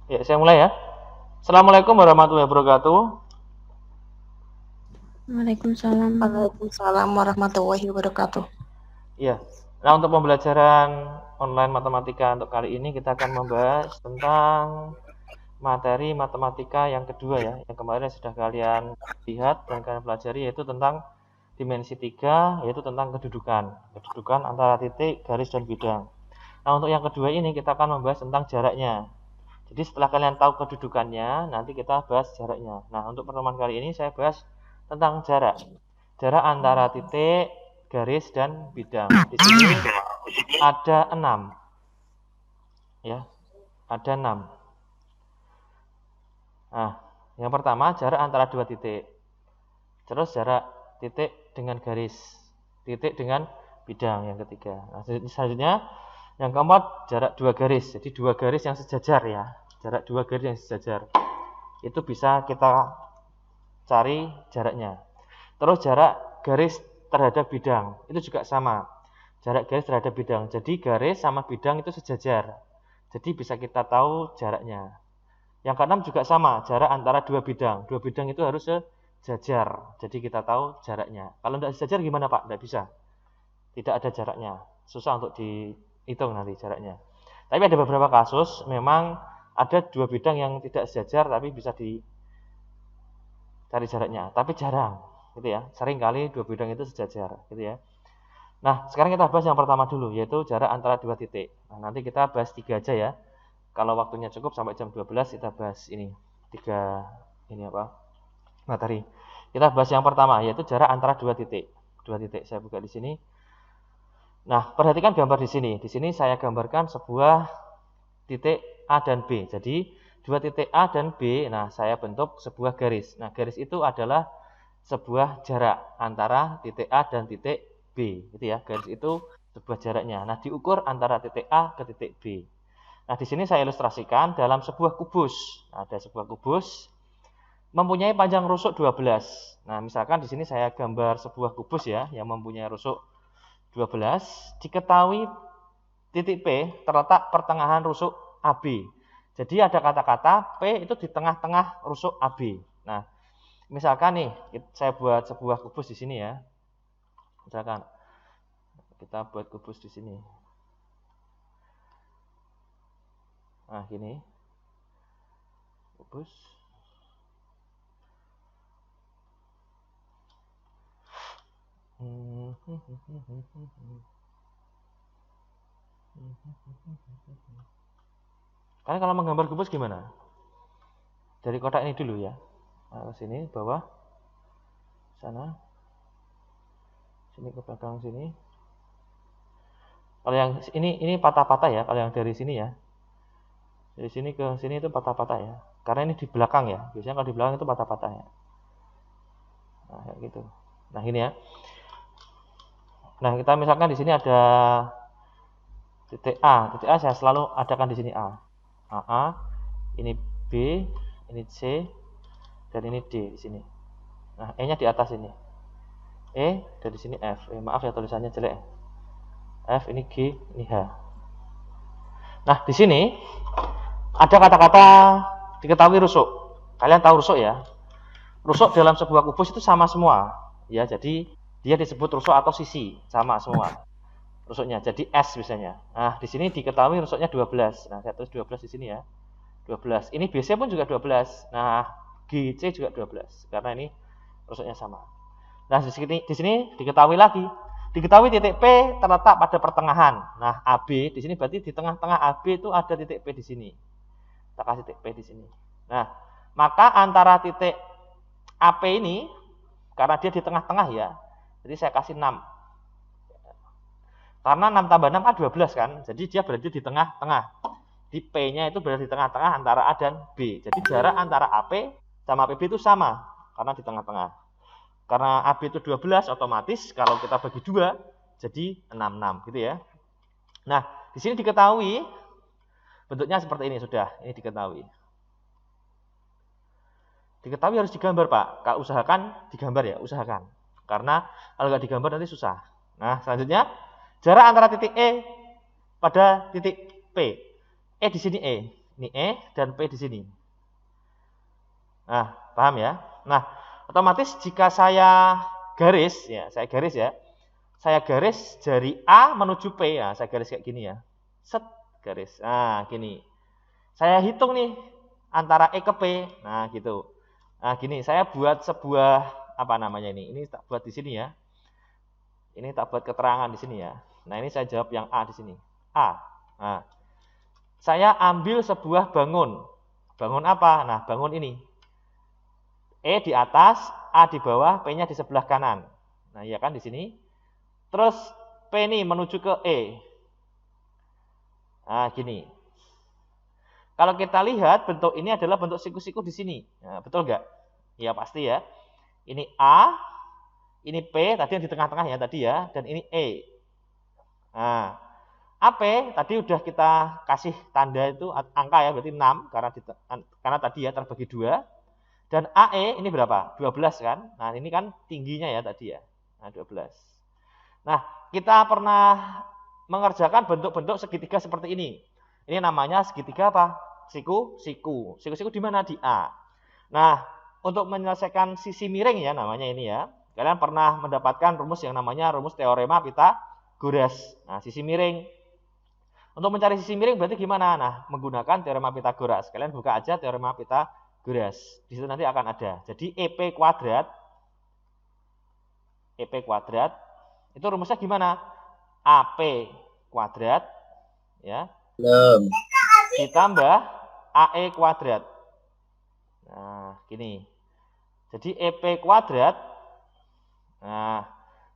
Ya, saya mulai ya. Assalamualaikum warahmatullahi wabarakatuh. Waalaikumsalam. Waalaikumsalam warahmatullahi wabarakatuh. Iya. Nah, untuk pembelajaran online matematika untuk kali ini kita akan membahas tentang materi matematika yang kedua ya. Yang kemarin sudah kalian lihat dan kalian pelajari yaitu tentang dimensi 3, yaitu tentang kedudukan. Kedudukan antara titik, garis, dan bidang. Nah, untuk yang kedua ini kita akan membahas tentang jaraknya. Jadi setelah kalian tahu kedudukannya, nanti kita bahas jaraknya. Nah, untuk pertemuan kali ini saya bahas tentang jarak. Jarak antara titik, garis, dan bidang. Di sini ada 6. Ya, ada 6. Nah, yang pertama jarak antara dua titik. Terus jarak titik dengan garis. Titik dengan bidang yang ketiga. Nah, selanjutnya yang keempat jarak dua garis. Jadi dua garis yang sejajar ya. Jarak dua garis yang sejajar. Itu bisa kita cari jaraknya. Terus jarak garis terhadap bidang. Itu juga sama. Jarak garis terhadap bidang. Jadi garis sama bidang itu sejajar. Jadi bisa kita tahu jaraknya. Yang keenam juga sama. Jarak antara dua bidang. Dua bidang itu harus sejajar. Jadi kita tahu jaraknya. Kalau tidak sejajar gimana Pak? Tidak bisa. Tidak ada jaraknya. Susah untuk dihitung nanti jaraknya. Tapi ada beberapa kasus memang ada dua bidang yang tidak sejajar tapi bisa dicari jaraknya. Tapi jarang, gitu ya. Sering kali dua bidang itu sejajar, gitu ya. Nah, sekarang kita bahas yang pertama dulu, yaitu jarak antara dua titik. Nah, nanti kita bahas 3 aja ya. Kalau waktunya cukup sampai jam 12 kita bahas ini 3 materi. Kita bahas yang pertama, yaitu jarak antara dua titik. Dua titik saya buka di sini. Nah, perhatikan gambar di sini. Di sini saya gambarkan sebuah titik A dan B. Jadi, dua titik A dan B, nah saya bentuk sebuah garis. Nah, garis itu adalah sebuah jarak antara titik A dan titik B, gitu ya. Garis itu sebuah jaraknya. Nah, diukur antara titik A ke titik B. Nah, di sini saya ilustrasikan dalam sebuah kubus. Nah, ada sebuah kubus mempunyai panjang rusuk 12. Nah, misalkan di sini saya gambar sebuah kubus ya yang mempunyai rusuk 12, diketahui titik P terletak pertengahan rusuk AB. Jadi ada kata-kata P itu di tengah-tengah rusuk AB. Nah, misalkan nih saya buat sebuah kubus di sini ya. Misalkan kita buat kubus di sini. Nah, gini. Kubus. Kalian kalau menggambar kubus gimana? Dari kotak ini dulu ya. Nah, ke sini, bawah, sana, sini ke belakang sini. Kalau yang ini patah-patah ya. Kalau yang dari sini ya, dari sini ke sini itu patah-patah ya. Karena ini di belakang ya. Biasanya kalau di belakang itu patah-patah ya. Nah, kayak gitu. Nah, ini ya. Nah, kita misalkan di sini ada titik A. Titik A saya selalu adakan di sini A. A, ini B, ini C, dan ini D di sini. Nah, E-nya di atas ini. E dari sini F. Maaf ya tulisannya jelek. F ini G, ini H. Nah, di sini ada kata-kata diketahui rusuk. Kalian tahu rusuk ya? Rusuk dalam sebuah kubus itu sama semua. Ya, jadi dia disebut rusuk atau sisi, sama semua rusuknya. Jadi S misalnya. Nah, di sini diketahui rusuknya 12. Nah, saya tulis 12 di sini ya. 12. Ini BC pun juga 12. Nah, GC juga 12 karena ini rusuknya sama. Nah, di sini diketahui lagi. Diketahui titik P terletak pada pertengahan. Nah, AB di sini berarti di tengah-tengah AB itu ada titik P di sini. Kita kasih titik P di sini. Nah, maka antara titik AP ini karena dia di tengah-tengah ya. Jadi saya kasih 6. Karena 6 tambah 6 kan 12 kan. Jadi dia berada di tengah-tengah. Di P-nya itu berada di tengah-tengah antara A dan B. Jadi jarak antara AP sama PB itu sama karena di tengah-tengah. Karena AB itu 12 otomatis kalau kita bagi 2 jadi 66 gitu ya. Nah, di sini diketahui bentuknya seperti ini sudah. Ini diketahui. Diketahui harus digambar, Pak. Kalau usahakan digambar ya, usahakan. Karena kalau nggak digambar nanti susah. Nah, selanjutnya jarak antara titik E pada titik P. E di sini E. Ini E dan P di sini. Nah, paham ya? Nah, otomatis jika saya garis ya, saya garis dari A menuju P ya, saya garis kayak gini ya. Set garis. Nah, gini. Saya hitung nih antara E ke P. Nah, gitu. Nah, gini, saya buat sebuah apa namanya ini? Ini tak buat di sini ya. Ini tak buat keterangan di sini ya. Nah, ini saya jawab yang A di sini. A. Nah, saya ambil sebuah bangun. Bangun apa? Nah, bangun ini. E di atas, A di bawah, P-nya di sebelah kanan. Nah, iya kan di sini. Terus P ini menuju ke E. Nah, gini. Kalau kita lihat bentuk ini adalah bentuk siku-siku di sini. Nah, betul nggak? Ya pasti ya. Ini A, ini P, tadi yang di tengah-tengah ya tadi ya, dan ini E. Nah, AP tadi udah kita kasih tanda itu angka ya, berarti 6 karena tadi ya terbagi 2. Dan AE ini berapa? 12 kan? Nah, ini kan tingginya ya tadi ya. Nah, 12. Nah, kita pernah mengerjakan bentuk-bentuk segitiga seperti ini. Ini namanya segitiga apa? Siku-siku. Siku-siku di mana? Di A. Nah, untuk menyelesaikan sisi miring ya namanya ini ya. Kalian pernah mendapatkan rumus yang namanya rumus teorema Pythagoras. Nah, sisi miring. Untuk mencari sisi miring berarti gimana? Nah, menggunakan teorema Pythagoras. Kalian buka aja teorema Pythagoras. Di situ nanti akan ada. Jadi EP kuadrat itu rumusnya gimana? AP kuadrat ya. Ditambah AE kuadrat. Nah, gini. Jadi EP kuadrat. Nah,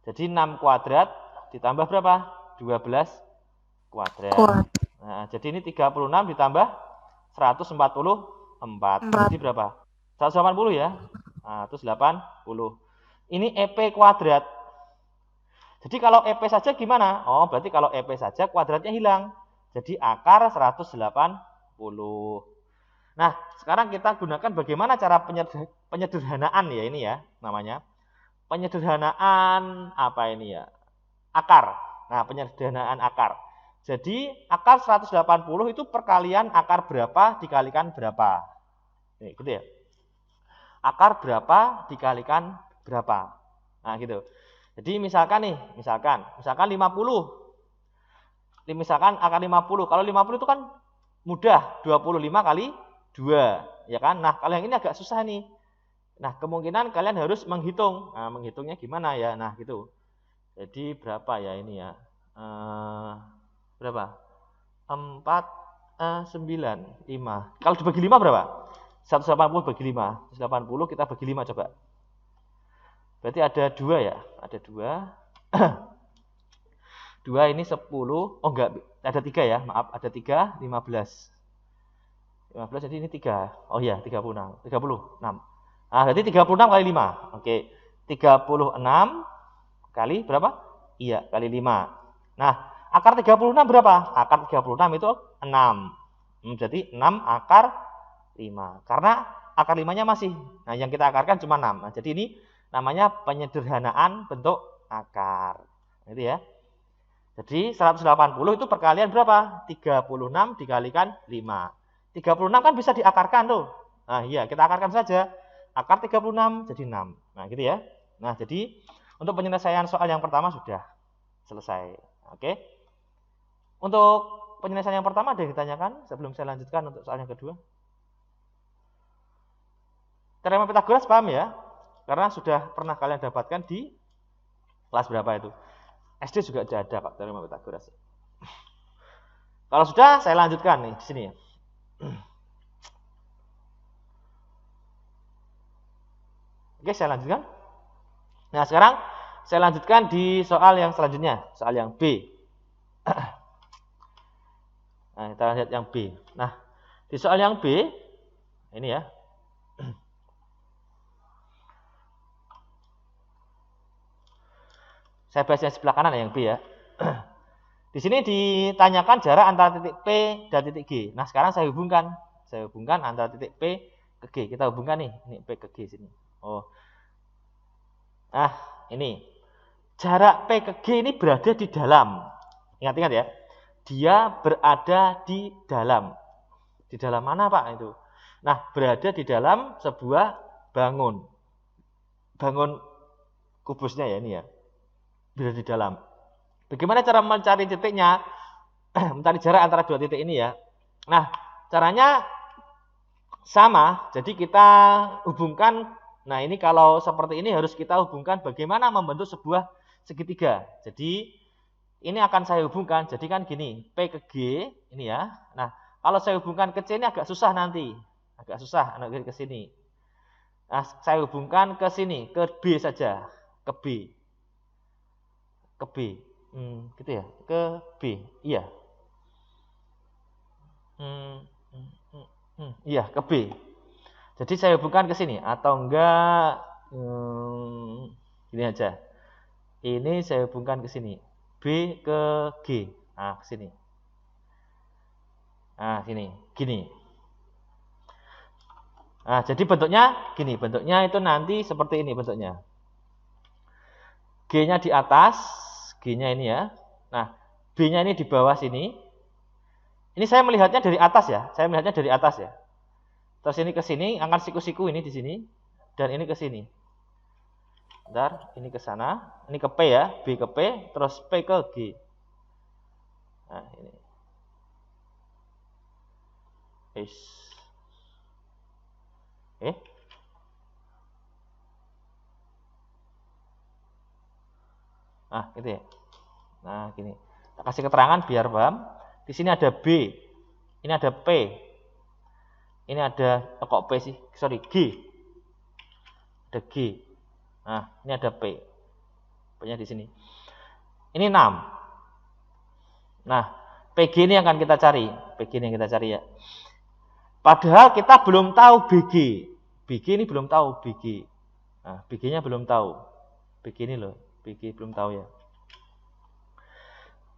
jadi 6 kuadrat ditambah berapa? 12 kuadrat. Nah, jadi ini 36 ditambah 144. Jadi berapa? 180 ya. Nah, 180. Ini EP kuadrat. Jadi kalau EP saja gimana? Oh, berarti kalau EP saja kuadratnya hilang. Jadi akar 180. Nah, sekarang kita gunakan bagaimana cara penyederhanaan ya ini ya namanya. Penyederhanaan apa ini ya? Akar. Nah, penyederhanaan akar. Jadi akar 180 itu perkalian akar berapa dikalikan berapa. Nih, gitu ya. Akar berapa dikalikan berapa. Nah, gitu. Jadi misalkan 50. Misalkan akar 50. Kalau 50 itu kan mudah, 25 kali 2, ya kan? Nah, kalau yang ini agak susah nih. Nah, kemungkinan kalian harus menghitung. Nah, menghitungnya gimana ya? Nah, gitu. Jadi berapa ya ini ya? Berapa? 4, 9, 5. Kalau dibagi 5 berapa? 180 bagi 5. 180 kita bagi 5 coba. Berarti ada 2 ya? Ada 2. 2 ini 10. Oh enggak, ada 3 ya. Maaf, ada 3, 15. 15 jadi ini 3. Oh iya, 36. 36. Nah, berarti 36 kali 5. Oke. 36 kali berapa? Iya, kali 5. Nah, akar 36 berapa? Akar 36 itu 6. Jadi 6 akar 5. Karena akar 5-nya masih. Nah, yang kita akarkan cuma 6. Nah, jadi ini namanya penyederhanaan bentuk akar. Gitu ya. Jadi 180 itu perkalian berapa? 36 dikalikan 5. 36 kan bisa diakarkan tuh. Nah, iya, kita akarkan saja. Akar 36 jadi 6. Nah, gitu ya. Nah, jadi untuk penyelesaian soal yang pertama sudah selesai. Oke. Untuk penyelesaian yang pertama ada yang ditanyakan sebelum saya lanjutkan untuk soal yang kedua. Teorema Pythagoras paham ya? Karena sudah pernah kalian dapatkan di kelas berapa itu? SD juga ada Pak teorema Pythagoras. Kalau sudah saya lanjutkan nih di sini ya. Oke, saya lanjutkan. Nah, sekarang saya lanjutkan di soal yang selanjutnya, soal yang B. Nah, kita lihat yang B. Nah, di soal yang B, ini ya. Saya bahas yang sebelah kanan yang B ya. Di sini ditanyakan jarak antara titik P dan titik G. Nah, sekarang saya hubungkan antara titik P ke G. Kita hubungkan nih, ini P ke G sini. Oh. Nah, ini. Jarak P ke G ini berada di dalam. Ingat-ingat ya. Dia berada di dalam. Di dalam mana Pak itu? Nah, berada di dalam sebuah bangun. Bangun kubusnya ya ini ya. Berada di dalam. Bagaimana cara mencari titiknya? Mencari jarak antara dua titik ini ya. Nah, caranya sama. Jadi kita hubungkan. Nah, ini kalau seperti ini harus kita hubungkan bagaimana membentuk sebuah segitiga. Jadi ini akan saya hubungkan. Jadi kan gini, P ke G ini ya. Nah, kalau saya hubungkan ke C ini agak susah nanti. Agak susah ke sini. Nah, saya hubungkan ke sini, ke B saja, ke B. Ke B. Gitu ya. Ke B. Iya. Iya, ke B. Jadi saya hubungkan ke sini atau enggak gini aja. Ini saya hubungkan ke sini. B ke G. Nah, ke sini. Nah, sini. Gini. Nah, jadi bentuknya gini. Bentuknya itu nanti seperti ini bentuknya. G-nya di atas. G-nya ini ya. Nah, B-nya ini di bawah sini. Ini saya melihatnya dari atas ya. Saya melihatnya dari atas ya. Terus ini ke sini. Angkat siku-siku ini di sini. Dan ini ke sini. Bentar, ini ke sana, ini ke P ya, B ke P, terus P ke G. Nah, ini. Nah, gitu ya. Nah, gini. Kita kasih keterangan biar paham. Di sini ada B. Ini ada P. Ini ada kok P sih? Sorry, G. Ada G. Nah, ini ada P. P-nya di sini. Ini 6. Nah, PG ini akan kita cari. PG ini yang kita cari ya. Padahal kita belum tahu BG. BG ini belum tahu BG. Nah, BG-nya belum tahu. BG ini loh. BG belum tahu ya.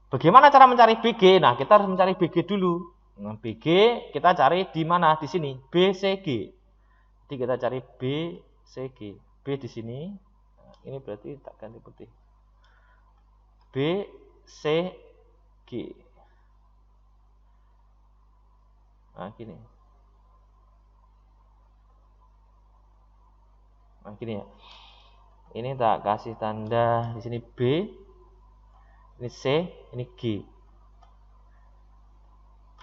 Bagaimana cara mencari BG? Nah, kita harus mencari BG dulu. Nah, BG kita cari di mana? Di sini. BCG. Jadi kita cari BCG. B di sini. Nah, ini berarti tak ganti putih. BCG. Nah, gini. Nah, gini ya. Ini tak kasih tanda di sini B. Ini C, ini G.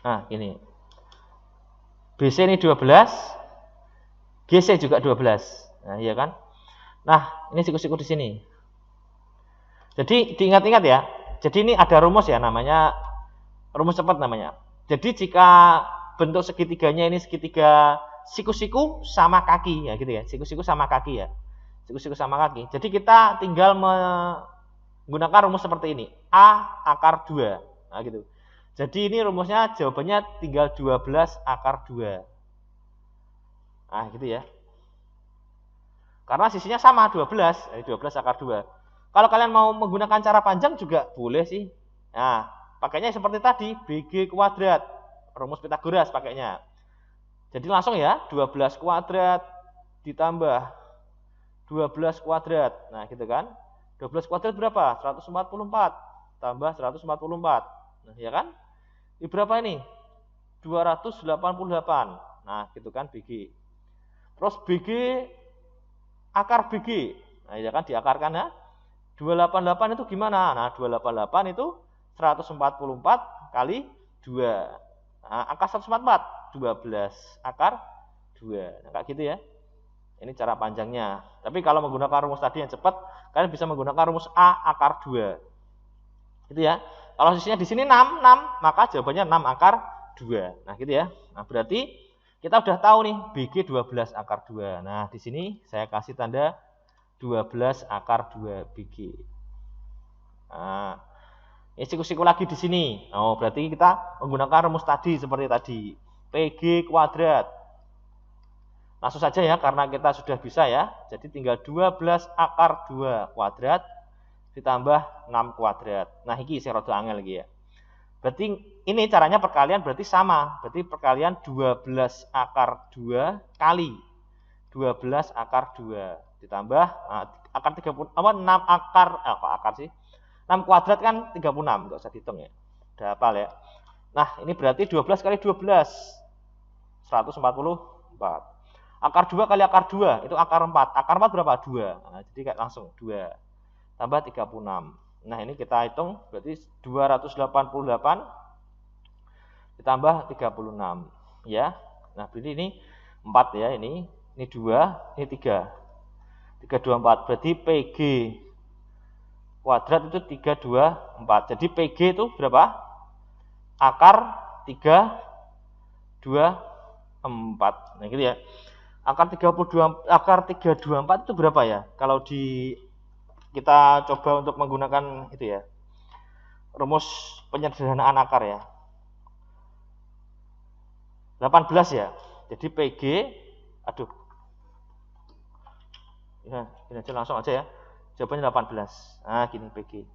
Nah, gini. BC ini 12. GC juga 12. Nah, iya kan? Nah, ini siku-siku di sini. Jadi diingat-ingat ya. Jadi ini ada rumus ya, namanya rumus cepat namanya. Jadi jika bentuk segitiganya ini segitiga siku-siku sama kaki ya gitu ya. Siku-siku sama kaki ya. Siku-siku sama kaki. Jadi kita tinggal menggunakan rumus seperti ini. A akar 2. Nah, gitu. Jadi ini rumusnya jawabannya tinggal 12 akar 2. Nah, gitu ya. Karena sisinya sama 12, 12 akar 2. Kalau kalian mau menggunakan cara panjang juga boleh sih. Nah, pakainya seperti tadi, BG kuadrat. Rumus Pythagoras pakainya. Jadi langsung ya, 12 kuadrat ditambah 12 kuadrat. Nah, gitu kan? 12 kuadrat berapa? 144 tambah 144. Nah, ya kan? Ini berapa ini? 288. Nah, gitu kan BG. Terus BG akar BG. Nah, ya kan diakarkan ya. 288 itu gimana? Nah, 288 itu 144 kali 2. Nah, angka 144, 12 akar 2. Nah, kayak gitu ya. Ini cara panjangnya. Tapi kalau menggunakan rumus tadi yang cepat, kalian bisa menggunakan rumus A akar 2. Gitu ya. Kalau sisinya di sini 6, maka jawabannya 6 akar 2. Nah, gitu ya. Nah, berarti kita udah tahu nih BG 12 akar 2. Nah, di sini saya kasih tanda 12 akar 2 BG. Nah, ini siku-siku lagi di sini. Oh, berarti kita menggunakan rumus tadi seperti tadi. PG kuadrat. Langsung saja ya, karena kita sudah bisa ya. Jadi tinggal 12 akar 2 kuadrat ditambah 6 kuadrat. Nah, ini saya rada angel lagi ya. Berarti ini caranya perkalian berarti sama. Berarti perkalian 12 akar 2 kali 12 akar 2 ditambah akar 30 6 akar sih. 6 kuadrat kan 36, enggak usah dihitung ya. Udah hafal ya. Nah, ini berarti 12 kali 12. 144. Akar 2 kali akar 2 itu akar 4. Akar 4 berapa? 2. Nah, jadi kayak langsung 2 tambah 36. Nah, ini kita hitung berarti 288 ditambah 36 ya. Nah, berarti ini 4 ya, ini 2, ini 3. 324. Berarti PG kuadrat itu 324. Jadi PG itu berapa? Akar 324. Nah, gitu ya. Akar 324 itu berapa ya? Kalau kita coba untuk menggunakan itu ya. Rumus penyederhanaan akar ya. 18 ya. Jadi PG ya, ini aja langsung aja ya. Jawabannya 18. Nah, gini PG.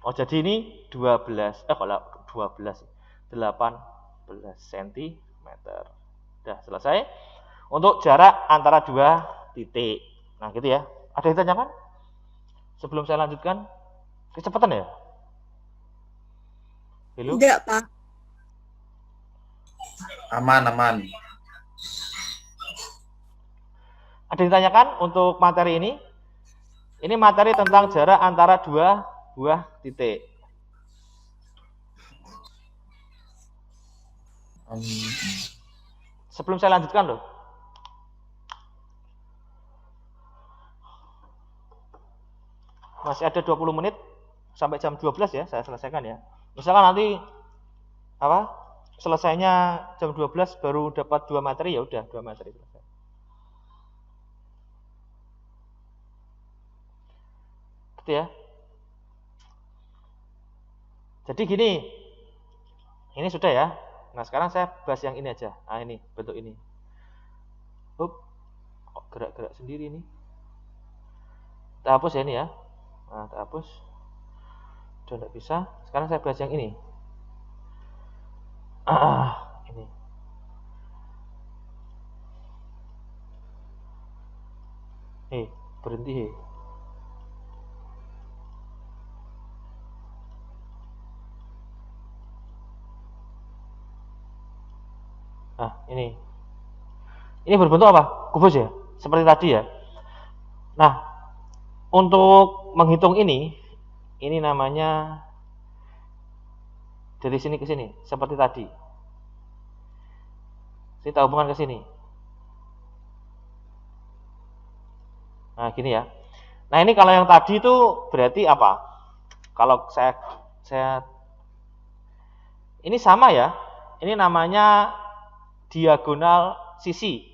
Oh, jadi ini 12. Kalau 12 18 cm. Udah selesai. Untuk jarak antara dua titik. Nah, gitu ya. Ada yang ditanyakan? Sebelum saya lanjutkan, kecepatan ya? Halo? Enggak, Pak. Aman. Ada yang ditanyakan untuk materi ini? Ini materi tentang jarak antara dua buah titik. Sebelum saya lanjutkan loh. Masih ada 20 menit sampai jam 12 ya, saya selesaikan ya. Misalkan nanti selesainya jam 12 baru dapat 2 materi, ya udah 2 materi selesai. Gitu ya. Jadi gini. Ini sudah ya. Nah, sekarang saya bahas yang ini aja. Nah, ini bentuk ini. Kok gerak-gerak sendiri ini. Kita hapus ya ini ya. Nah, kita hapus. Sudah tidak bisa. Sekarang saya bahas yang ini. Ini. Berhenti. Nah, ini. Ini berbentuk apa? Kubus ya? Seperti tadi ya. Nah, untuk menghitung ini namanya dari sini ke sini, seperti tadi. Kita hubungkan ke sini. Nah, gini ya. Nah, ini kalau yang tadi itu berarti apa? Kalau saya ini sama ya. Ini namanya diagonal sisi.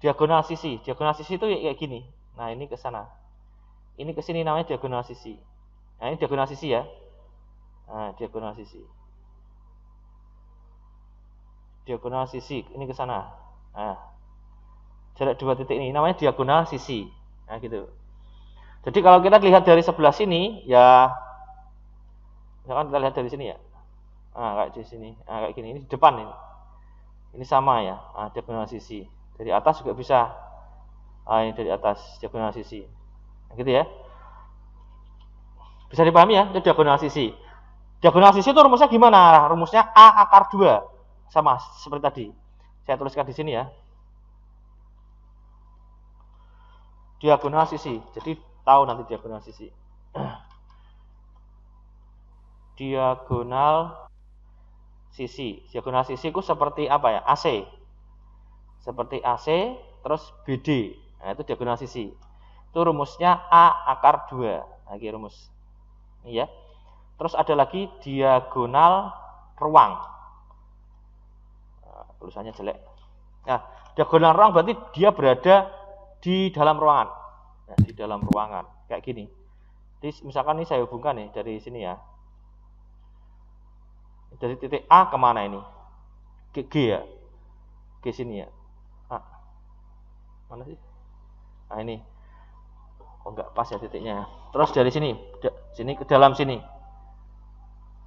Diagonal sisi itu kayak gini. Nah, ini ke sana. Ini ke sini namanya diagonal sisi. Nah, ini diagonal sisi ya. Nah, diagonal sisi. Diagonal sisi ini ke sana. Nah, jarak 2 titik ini namanya diagonal sisi. Nah, gitu. Jadi kalau kita lihat dari sebelah sini ya, misalkan kita lihat dari sini ya. Nah, kayak di sini. Nah, kayak gini. Ini di depan ini. Ini sama ya. Nah, diagonal sisi. Dari atas juga bisa. Nah, ini dari atas diagonal sisi. Nah, gitu ya. Bisa dipahami ya, itu diagonal sisi. Diagonal sisi itu rumusnya gimana? Rumusnya A akar 2. Sama seperti tadi. Saya tuliskan di sini ya. Diagonal sisi. Jadi tahu nanti diagonal sisi. Diagonal sisi. Diagonal sisi itu seperti apa ya? AC. Seperti AC terus BD. Nah, itu diagonal sisi. Itu rumusnya A akar 2. Lagi rumus. Ini ya. Terus ada lagi diagonal ruang. Nah, tulisannya jelek. Nah, diagonal ruang berarti dia berada di dalam ruangan. Nah, di dalam ruangan. Kayak gini. Jadi misalkan ini saya hubungkan nih dari sini ya. Dari titik A kemana ini? Ke G ya. G sini ya. A. Mana sih? Nah, ini. Oh, enggak pas ya titiknya. Terus dari sini ke dalam sini.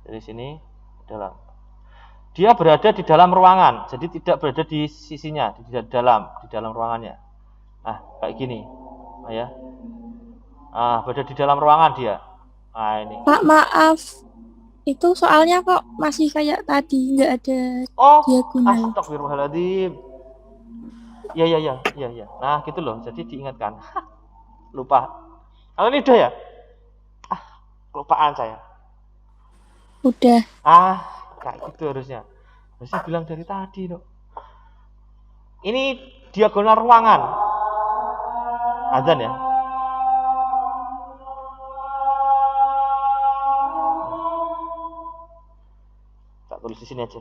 Dari sini ke dalam. Dia berada di dalam ruangan, jadi tidak berada di sisinya, di dalam ruangannya. Nah, kayak gini. Nah, ya. Berada di dalam ruangan dia. Nah, ini. Pak, maaf. Itu soalnya kok masih kayak tadi, nggak ada Oh, diagonal. astagfirullahaladzim. Iya. Nah, gitu loh. Jadi diingatkan. Lupa. Kalau ini udah ya? Kelupaan saya. Udah. Kayak gitu harusnya. Harusnya bilang dari tadi, dok. Ini diagonal ruangan. Azan ya. Tak tulis di sini aja.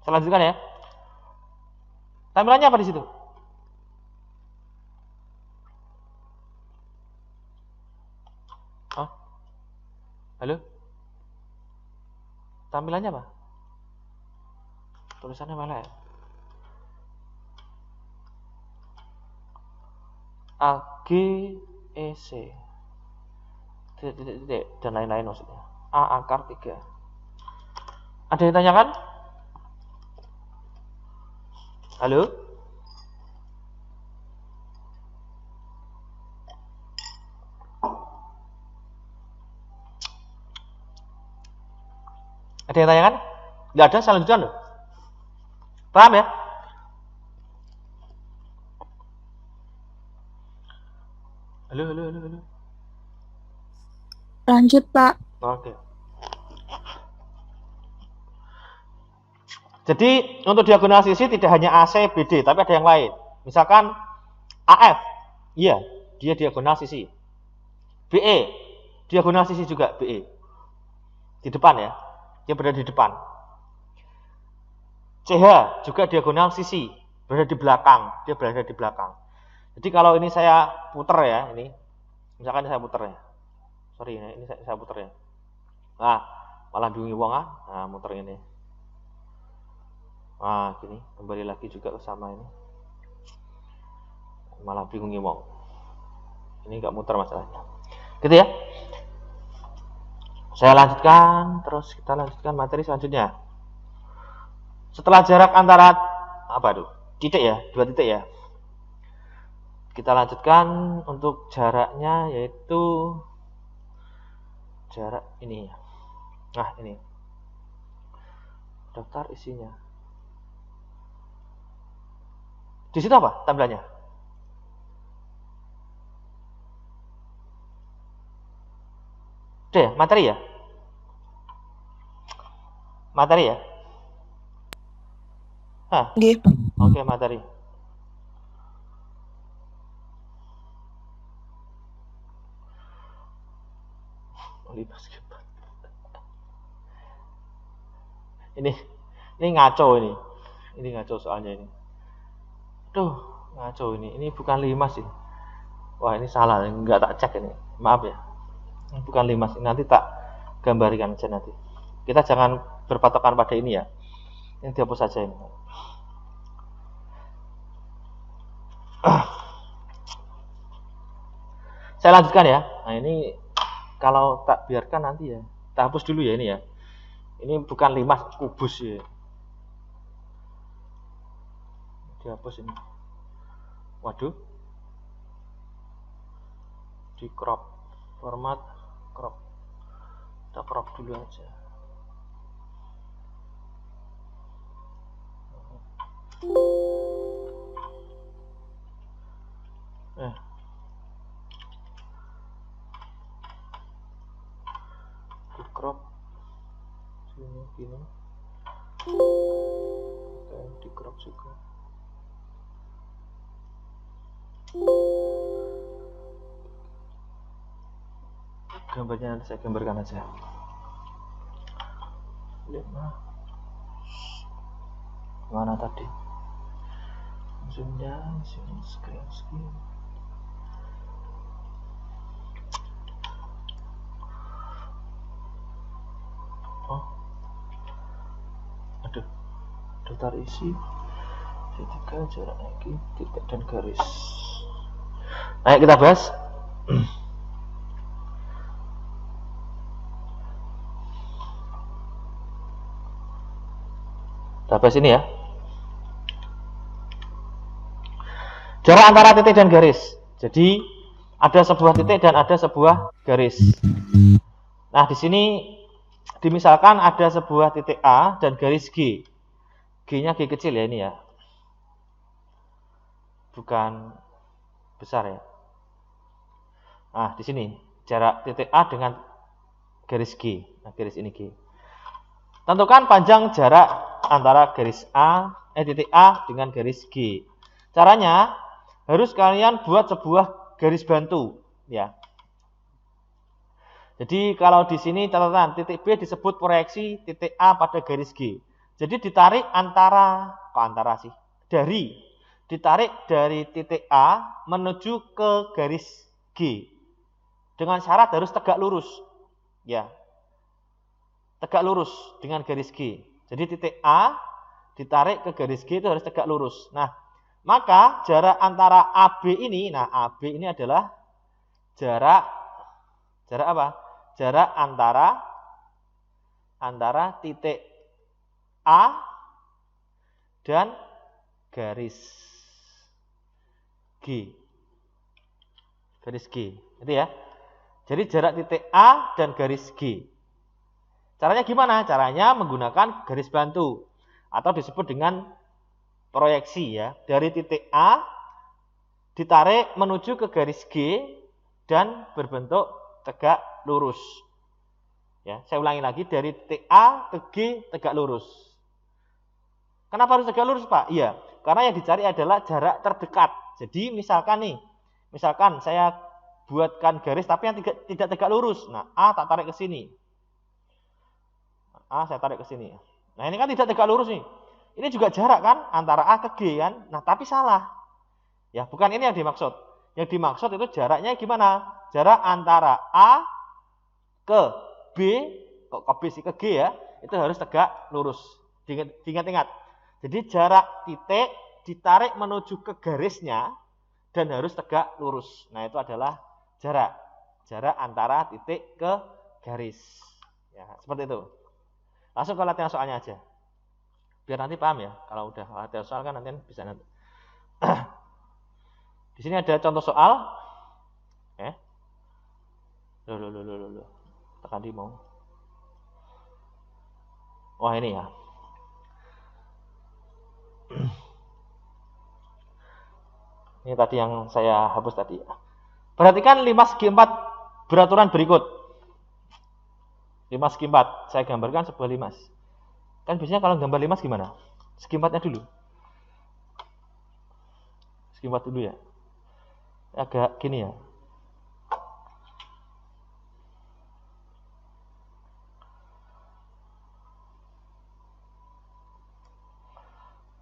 Saya lanjutkan ya. Tampilannya apa di situ? Halo? Tampilannya apa? Tulisannya mana ya? AGEC titik dan lain-lain maksudnya. A akar 3. Ada yang tanyakan? Halo? Ada yang tanyakan? Nggak ada, saya lanjutkan loh. Paham ya? Halo. Lanjut, Pak. Oke. Jadi untuk diagonal sisi tidak hanya AC, BD, tapi ada yang lain. Misalkan AF, iya, dia diagonal sisi. BE, diagonal sisi juga BE. di depan ya. Dia berada di depan. CH juga diagonal sisi, berada di belakang. Dia berada di belakang. Jadi kalau ini saya puter ya, ini misalkan saya puter ya. Sorry, ini saya puter ya. Nah, malah bingung wong ah. Nah, muter ini. Nah, gini, kembali lagi juga ke sama ini. Malah bingung wong. Ini enggak muter masalahnya. Gitu ya. Saya lanjutkan, terus kita lanjutkan materi selanjutnya. Setelah jarak antara titik ya, 2 titik ya. Kita lanjutkan untuk jaraknya yaitu jarak ini. Nah, ini. Daftar isinya. Di situ apa tampilannya? Udah ya, materi ya? Materi ya? Hah? Nggih. Oke, materi. Ini ngaco ini. Ini ngaco soalnya ini. Duh, ngaco ini. Ini bukan 5 sih. Wah, ini salah, enggak tak cek ini. Maaf ya. Ini bukan 5 sih. Nanti tak gambarkan aja nanti. Kita jangan berpatokan pada ini ya. Ini dihapus saja ini. Saya lanjutkan ya. Nah, ini kalau tak biarkan nanti ya. Kita hapus dulu ya ini ya. Ini bukan 5 kubus ya. Dihapus ini. Waduh. Di crop. Format crop. Kita crop dulu aja. Di crop sini gini. Oke, di crop juga. Gambarnya nanti saya gambarkan aja. 5. Mana tadi? Zoomnya sini screen. Oh, aduh, daftar isi titik jarak lagi titik dan garis. Ayo kita bahas. Kita bahas ini ya. Jarak antara titik dan garis. Jadi ada sebuah titik dan ada sebuah garis. Nah, di sini dimisalkan ada sebuah titik A dan garis G. G-nya G kecil ya ini ya. Bukan besar ya. Nah, di sini jarak titik A dengan garis G. Nah, garis ini G. Tentukan panjang jarak antara garis titik A dengan garis G. Caranya harus kalian buat sebuah garis bantu ya. Jadi kalau di sini catatan titik B disebut proyeksi titik A pada garis G. Jadi ditarik ditarik dari titik A menuju ke garis G. Dengan syarat harus tegak lurus. Ya. Tegak lurus dengan garis G. Jadi titik A ditarik ke garis G itu harus tegak lurus. Nah, maka jarak antara AB ini, AB ini adalah jarak apa? Jarak antara titik A dan garis G. Garis G, itu ya. Jadi jarak titik A dan garis G. Caranya gimana? Caranya menggunakan garis bantu atau disebut dengan proyeksi ya. Dari titik A ditarik menuju ke garis G dan berbentuk tegak lurus. Ya, saya ulangi lagi, dari titik A ke G tegak lurus. Kenapa harus tegak lurus, Pak? Iya, karena yang dicari adalah jarak terdekat. Jadi misalkan saya buatkan garis tapi yang tidak tegak lurus. Nah, A tak tarik ke sini. A saya tarik ke sini. Nah, ini kan tidak tegak lurus nih. Ini juga jarak kan antara A ke G kan. Nah, tapi salah. Ya, bukan ini yang dimaksud. Yang dimaksud itu jaraknya gimana? Jarak antara A ke B, kok ke B sih, ke G ya, itu harus tegak lurus. Diingat-ingat. Jadi jarak titik ditarik menuju ke garisnya dan harus tegak lurus. Nah, itu adalah jarak. Jarak antara titik ke garis. Ya, seperti itu. Langsung ke latihan soalnya aja. Biar nanti paham ya. Kalau udah latihan soal kan nanti bisa nanti. Di sini ada contoh soal. Loh. Tekan di mau. Wah, ini ya. Ini tadi yang saya hapus tadi. Perhatikan 5 segi 4 beraturan berikut. 5 segi 4. Saya gambarkan sebuah limas. Kan biasanya kalau gambar limas gimana? Segi 4-nya dulu. Segi 4 dulu ya. Agak gini ya.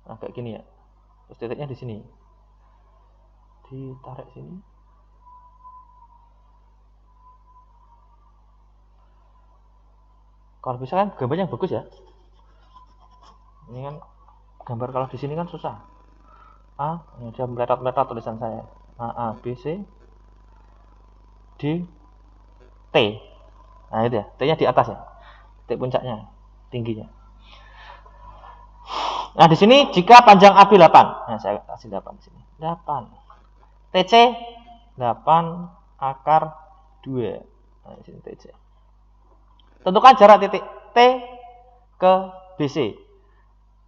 Agak gini ya. Terus titiknya di sini. Ditarik sini. Kalau bisa kan gambarnya bagus ya. Ini kan gambar kalau di sini kan susah. A, ini dia meletot-meletot tulisan saya. A, B, C, D, T. Nah, itu ya. T-nya di atas ya. Titik puncaknya, tingginya. Nah, di sini jika panjang AB 8. Nah, saya kasih 8 di sini. 8. TC 8 akar 2. Nah, di sini TC. Tentukan jarak titik T ke BC.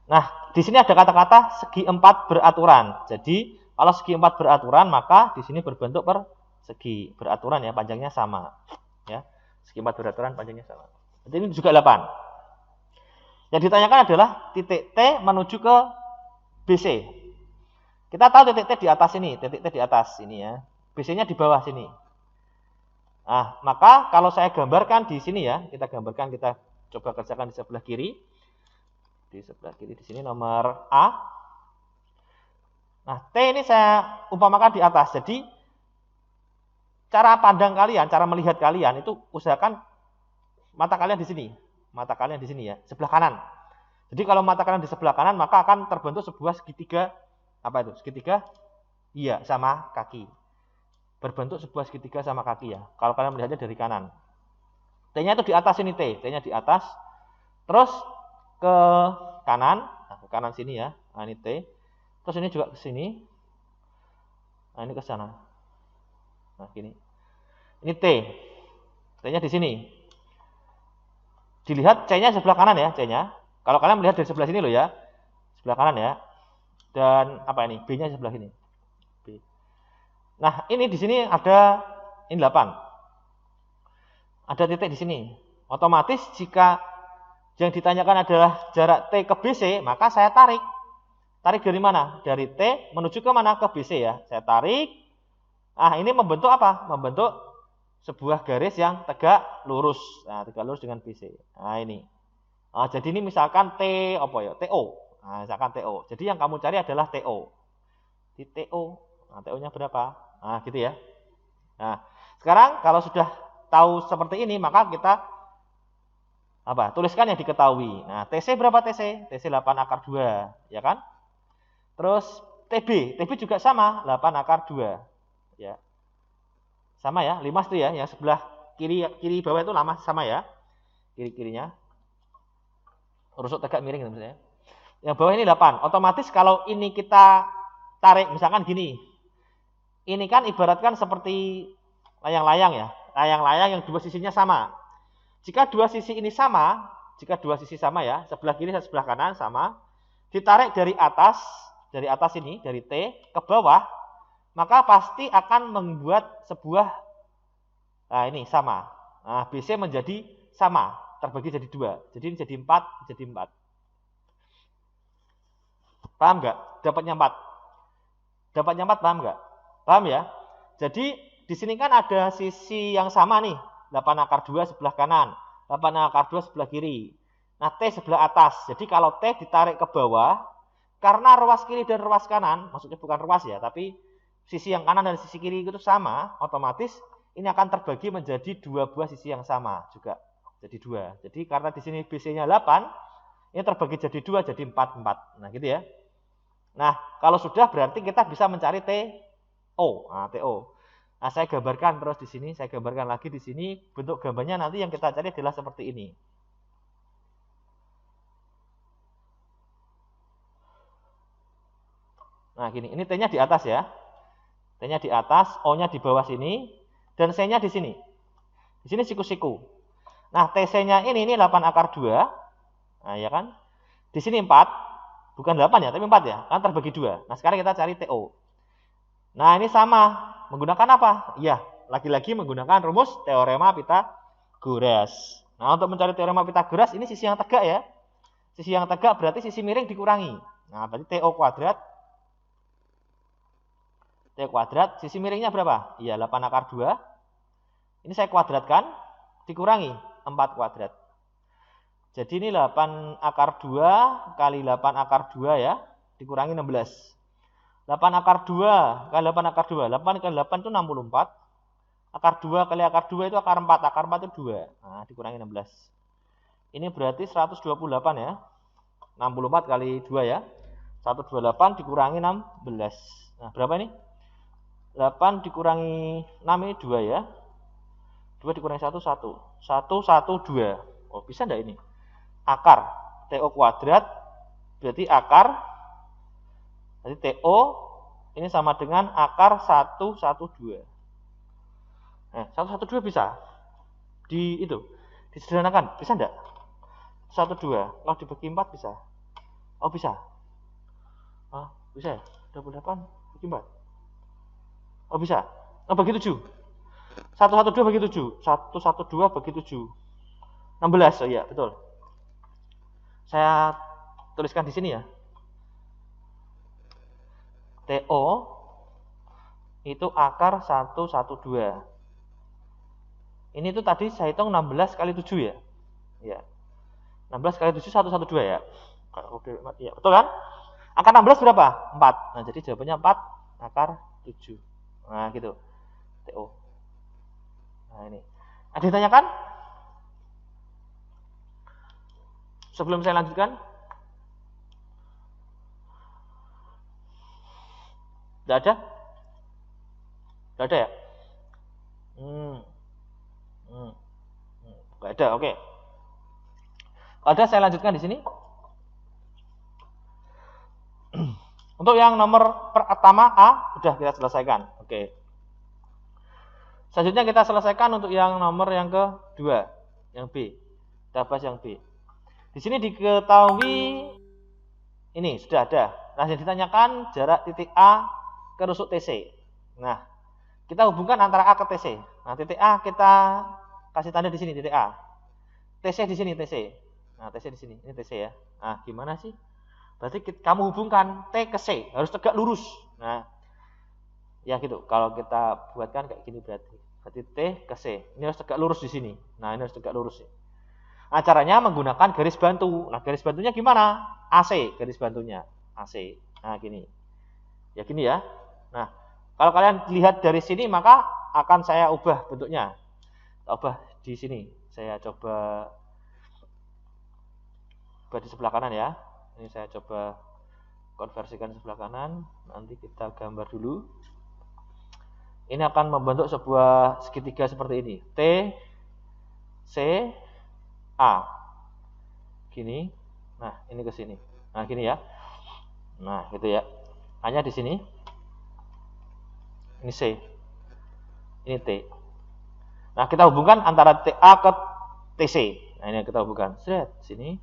Nah, di sini ada kata-kata segi 4 beraturan. Jadi, kalau segi 4 beraturan, maka di sini berbentuk persegi beraturan ya, panjangnya sama. Ya, segi 4 beraturan, panjangnya sama. Jadi ini juga 8. Yang ditanyakan adalah titik T menuju ke BC. Kita tahu titik T di atas ini, titik T di atas ini ya. BC-nya di bawah sini. Nah, maka kalau saya gambarkan di sini ya, kita gambarkan, kita coba kerjakan di sebelah kiri. Di sebelah kiri di sini nomor A. Nah, T ini saya umpamakan di atas. Jadi cara pandang kalian, cara melihat kalian itu usahakan mata kalian di sini. Mata kalian di sini ya, sebelah kanan. Jadi kalau mata kalian di sebelah kanan, maka akan terbentuk sebuah segitiga. Apa itu? Segitiga? Iya, sama kaki. Berbentuk sebuah segitiga sama kaki ya. Kalau kalian melihatnya dari kanan. T-nya itu di atas ini T. T-nya di atas. Terus ke kanan. Nah, ke kanan sini ya. Nah, ini T. Terus ini juga ke sini. Nah, ini ke sana. Nah, gini. Ini T. T-nya di sini. Dilihat C-nya sebelah kanan ya, C-nya. Kalau kalian melihat dari sebelah sini loh ya. Sebelah kanan ya. Dan apa ini? B-nya sebelah sini. B. Nah, ini di sini ada ini 8. Ada titik di sini. Otomatis jika yang ditanyakan adalah jarak T ke BC, maka saya tarik. Tarik dari mana? Dari T menuju ke mana? Ke BC ya. Saya tarik. Ah, ini membentuk apa? Membentuk sebuah garis yang tegak lurus. Nah, tegak lurus dengan BC. Nah, ini. Nah, jadi ini misalkan T apa ya? TO. Nah, misalkan TO. Jadi yang kamu cari adalah TO. Di TO. Nah, TO-nya berapa? Nah, gitu ya. Nah, sekarang kalau sudah tahu seperti ini, maka kita apa? Tuliskan yang diketahui. Nah, TC berapa TC? TC 8 akar 2, ya kan? Terus TB, TB juga sama, 8 akar 2. Ya. Sama ya, limas itu ya, yang sebelah kiri bawah itu lama sama ya. Kiri-kirinya. Rusuk tegak miring misalnya. Yang bawah ini 8. Otomatis kalau ini kita tarik misalkan gini. Ini kan ibaratkan seperti layang-layang ya. Layang-layang yang dua sisinya sama. Jika dua sisi ini sama, ya, sebelah kiri dan sebelah kanan sama, ditarik dari atas ini, dari T ke bawah, maka pasti akan membuat sebuah, nah ini sama. Nah, BC menjadi sama, terbagi jadi 2. Jadi ini jadi 4, jadi 4. Paham nggak? Dapatnya 4. Dapatnya 4, paham nggak? Paham ya? Jadi di sini kan ada sisi yang sama nih. 8 akar 2 sebelah kanan, 8 akar 2 sebelah kiri. Nah, T sebelah atas. Jadi kalau T ditarik ke bawah, karena ruas kiri dan ruas kanan, maksudnya bukan ruas ya, tapi sisi yang kanan dan sisi kiri itu sama, otomatis ini akan terbagi menjadi dua buah sisi yang sama juga. Jadi dua. Jadi karena di sini BC-nya 8, ini terbagi jadi dua, jadi 4, 4. Nah, gitu ya. Nah, kalau sudah berarti kita bisa mencari TO. Nah, TO. Nah, saya gambarkan terus di sini, saya gambarkan lagi di sini. Bentuk gambarnya nanti yang kita cari adalah seperti ini. Nah, gini, ini T-nya di atas ya. T-nya di atas, O-nya di bawah sini, dan C-nya di sini. Di sini siku-siku. Nah, TC-nya ini 8 akar 2. Nah, ya kan? Di sini 4. Bukan 8 ya, tapi 4 ya. Kan terbagi 2. Nah, sekarang kita cari TO. Nah, ini sama. Menggunakan apa? Iya, lagi-lagi menggunakan rumus teorema Pitagoras. Nah, untuk mencari teorema Pitagoras, ini sisi yang tegak ya. Sisi yang tegak berarti sisi miring dikurangi. Nah, berarti TO kuadrat. T kuadrat, sisi miringnya berapa? Iya, 8 akar 2. Ini saya kuadratkan, dikurangi 4 kuadrat. Jadi ini 8 akar 2 kali 8 akar 2 ya, dikurangi 16. 8 akar 2 kali 8 akar 2, 8 kali 8 itu 64. Akar 2 kali akar 2 itu akar 4, akar 4 itu 2. Nah, dikurangi 16. Ini berarti 128 ya. 64 kali 2 ya. 128 dikurangi 16. Nah, berapa ini? 8 dikurangi 6 ini 2 ya. 2 dikurangi 1, 1. 1, 1, 2. Oh, bisa enggak ini? Akar. TO kuadrat berarti akar. Jadi TO ini sama dengan akar 1, 1, 2. 1, 1, 2 bisa. Disederhanakan. Bisa enggak? 1, 2. Kalau dibagi 4 bisa. Oh, bisa. Bisa ya? 28 bagi 4. Oh, bisa. Oh, bagi 7. 1, 1, 2 bagi 7. 1, 1, 2 bagi 7. 16. Oh iya, betul. Saya tuliskan di sini ya. TO itu akar 1, 1, 2. Ini tuh tadi saya hitung 16 kali 7 ya. Ya. 16 kali 7, 1, 1, 2 ya. Oke, ya, betul kan? Akar 16 berapa? 4. Nah, jadi jawabannya 4 akar 7. Nah, gitu. TO. Nah, ini. Ada yang ditanyakan? Sebelum saya lanjutkan? Tidak ada? Tidak ada ya? Tidak ada, oke. Kalau ada, saya lanjutkan di sini. Untuk yang nomor pertama A sudah kita selesaikan. Oke. Selanjutnya kita selesaikan untuk yang nomor yang kedua, yang B. Kita bahas yang B. Di sini diketahui ini sudah ada. Nah, yang ditanyakan jarak titik A ke rusuk TC. Nah, kita hubungkan antara A ke TC. Nah, titik A kita kasih tanda di sini titik A. TC di sini TC. Nah, TC di sini. Ini TC ya. Nah, gimana sih? Berarti kamu hubungkan T ke C, harus tegak lurus. Nah, ya gitu. Kalau kita buatkan kayak gini berarti T ke C. Ini harus tegak lurus di sini. Nah, ini harus tegak lurus. Nah, caranya menggunakan garis bantu. Nah, garis bantunya gimana? AC, garis bantunya. AC. Nah, gini. Ya gini ya. Nah, kalau kalian lihat dari sini maka akan saya ubah bentuknya. Ubah di sini. Saya coba di sebelah kanan ya. Ini saya coba konversikan sebelah kanan. Nanti kita gambar dulu. Ini akan membentuk sebuah segitiga seperti ini. T, C, A. Gini. Nah, ini ke sini. Nah, gini ya. Nah, gitu ya. Hanya di sini. Ini C. Ini T. Nah, kita hubungkan antara TA ke TC. Nah, ini yang kita hubungkan. Set, sini.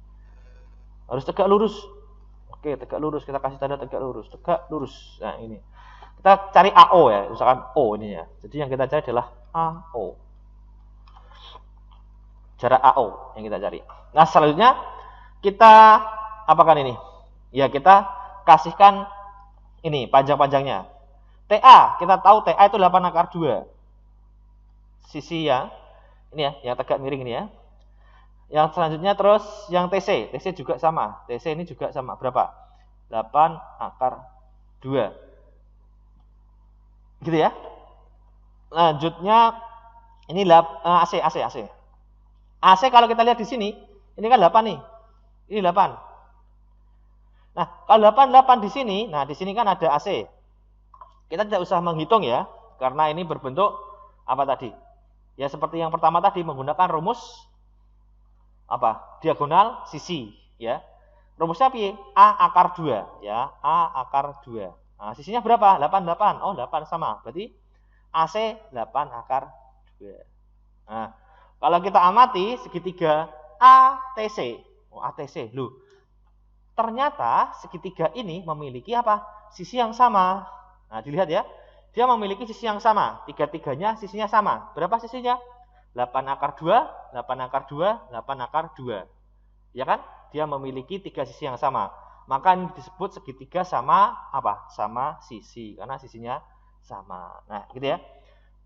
Harus tegak lurus. Oke, tegak lurus. Kita kasih tanda tegak lurus. Tegak lurus. Nah, ini. Kita cari AO ya. Misalkan O ini ya. Jadi yang kita cari adalah AO. Jarak AO yang kita cari. Nah, selanjutnya kita apakan ini? Ya, kita kasihkan ini panjang-panjangnya. TA, kita tahu TA itu 8 akar 2. Sisi ya. Ini ya, yang tegak miring ini ya. Yang selanjutnya terus yang TC. TC juga sama. TC ini juga sama. Berapa? 8 akar 2. Gitu ya. Lanjutnya ini AC. AC kalau kita lihat di sini, ini kan 8 nih. Ini 8. Nah, kalau 8 di sini, nah di sini kan ada AC. Kita tidak usah menghitung ya, karena ini berbentuk apa tadi? Ya seperti yang pertama tadi, menggunakan rumus apa? Diagonal sisi, ya. Rumusnya piye? A akar 2, ya. A akar 2. Nah, sisinya berapa? 8. Oh, 8 sama. Berarti AC 8 akar 2. Nah, kalau kita amati segitiga ATC. Oh, ATC. Loh. Ternyata segitiga ini memiliki apa? Sisi yang sama. Nah, dilihat ya. Dia memiliki sisi yang sama. Tiga-tiganya sisinya sama. Berapa sisinya? 8 akar 2, 8 akar 2, 8 akar 2. Ya kan? Dia memiliki 3 sisi yang sama. Maka ini disebut segitiga sama apa? Sama sisi. Karena sisinya sama. Nah, gitu ya.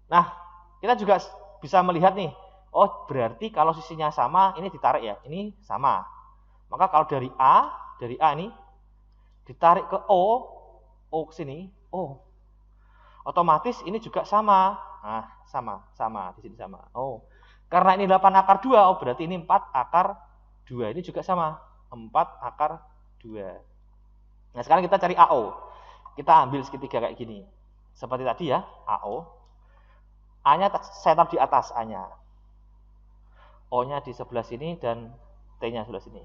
Nah, kita juga bisa melihat nih. Oh, berarti kalau sisinya sama, ini ditarik ya. Ini sama. Maka kalau dari A ini ditarik ke O ke sini, O. Otomatis ini juga sama. Nah, sama di sini sama. Oh, karena ini 8 akar 2, oh berarti ini 4 akar 2. Ini juga sama. 4 akar 2. Nah, sekarang kita cari AO. Kita ambil segitiga kayak gini. Seperti tadi ya, AO. A-nya saya taruh di atas A-nya. O-nya di sebelah sini dan T-nya sebelah sini.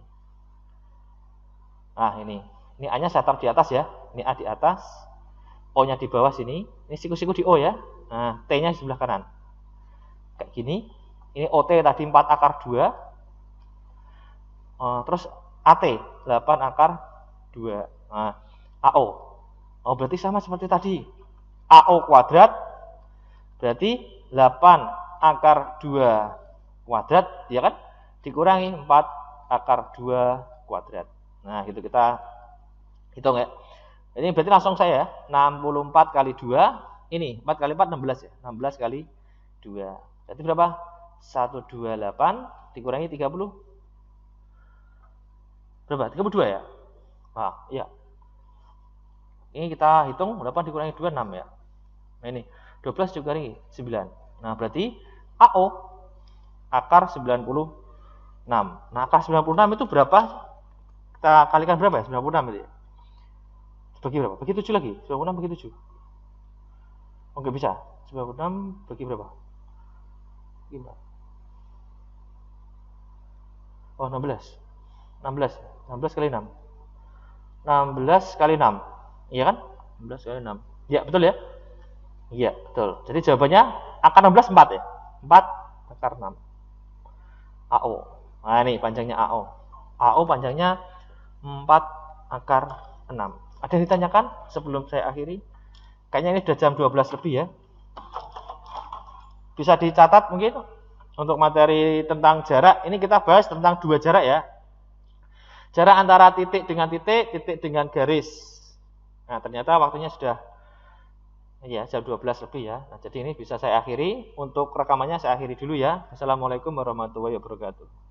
Nah, ini A-nya saya taruh di atas ya. Ini A di atas. O-nya di bawah sini. Ini siku-siku di O ya. Nah, T-nya di sebelah kanan. Kayak gini. Ini OT tadi 4 akar 2. Terus AT 8 akar 2. Nah, AO. Oh, berarti sama seperti tadi. AO kuadrat berarti 8 akar 2 kuadrat, ya kan? Dikurangi 4 akar 2 kuadrat. Nah, gitu kita hitung ya. Ini berarti langsung saya 64 kali 2. Ini 4 kali 4 16 ya. 16 kali 2. Berarti berapa? 128 dikurangi 30. Berapa? 32 ya? Nah, iya. Ini kita hitung 8 dikurangi 2 6 ya. Nah, ini 12 dikurangi 9. Nah, berarti AO akar 96. Nah, akar 96 itu berapa? Kita kalikan berapa ya? 96 itu ya. Bagi berapa? Bagi 7 lagi. 96 bagi 7. Oh, enggak bisa. 96 bagi berapa? Gimana? Oh, 16. 16 kali 6. 16 kali 6. Iya kan? 16 kali 6. Ya, betul ya? Iya, betul. Jadi jawabannya akar 16 4 ya. 4 akar 6. AO. Nah, ini panjangnya AO. AO panjangnya 4 akar 6. Ada yang ditanyakan sebelum saya akhiri? Kayaknya ini sudah jam 12 lebih ya. Bisa dicatat mungkin untuk materi tentang jarak. Ini kita bahas tentang 2 jarak ya. Jarak antara titik dengan garis. Nah, ternyata waktunya sudah ya jam 12 lebih ya. Nah, jadi ini bisa saya akhiri. Untuk rekamannya saya akhiri dulu ya. Assalamualaikum warahmatullahi wabarakatuh.